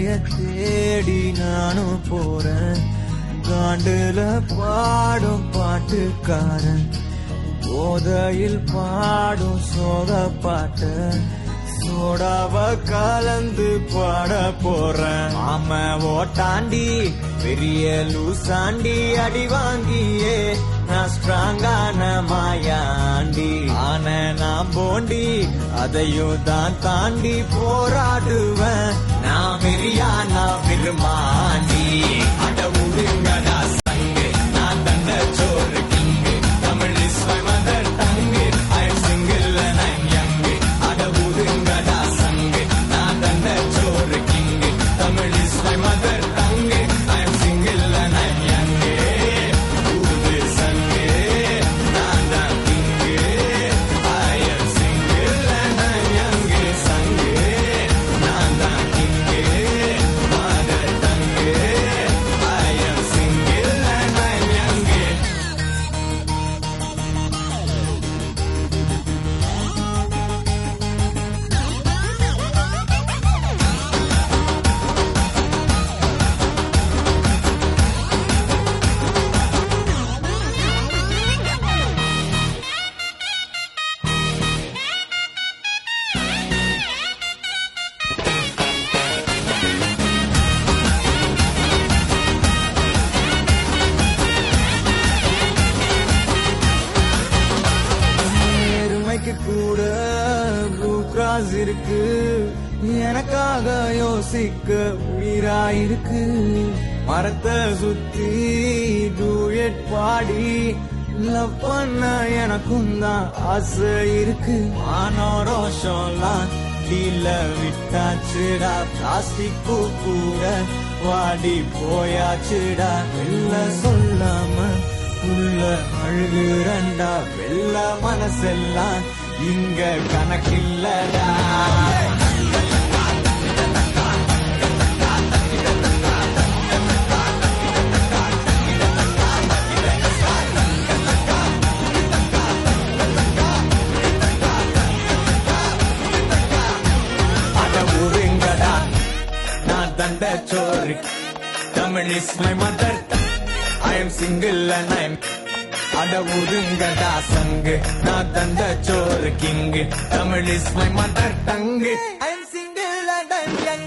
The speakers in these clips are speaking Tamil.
கரைய தேடி நானும் போறேன். காண்டுல பாடும் பாட்டுக்காரன் போதையில் பாடும் சோக பாட்ட சோடாவ கலந்து பாட போறேன். ஆம ஓட்டாண்டி பெரிய லூசாண்டி அடி வாங்கியே நான் ஸ்ட்ராங்கான மாயாண்டி ஆன நான் போண்டி அதையும் தான் தாண்டி போராடுவேன். நான் வெறியா நான் விரும்பாண்டி அட உருங்கடா சங்கு நான் தண்ட சோறு king Tamil is my mother tongue I am single and I am young அட உருங்கடா சங்கு நான் தண்ட சோறு king Tamil is my mother tongue I am single and I am young ஊது சங்கு நான் தான் king I am single and I am young சங்கு நான் தான் king mother tongue I am single and I am young. எருமைக்கு கூட ப்ளூ கிராஸ் இருக்கு, எனக்காக யோசிக்க உயிராயிருக்கு. மரத்தை சுத்தி டூயட் பாடி லவ் பண்ண எனக்கும் தான் ஆசை இருக்கு. மானோரோஷம்லாம் டீல விட்டாச்சுடா, பிளாஸ்டிக் பூ கூட வாடி போயாச்சுடா. வெள்ள சொல்லாம உள்ள அழுகுறண்டா, வெள்ள மனசெல்லாம் இங்க கணக்கில்லடா. அட ஊருங்கடா நான் தண்ட சோறு Tamil is my mother I am single and I am அட ஊருங்கடா சங்கு நான் தந்த சோறு king Tamil is my mother tongue I am single and I am young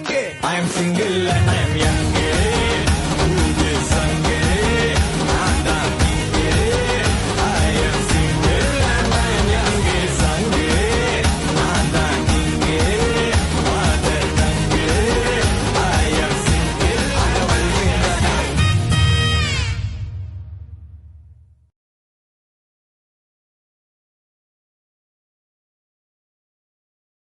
I am single and I am young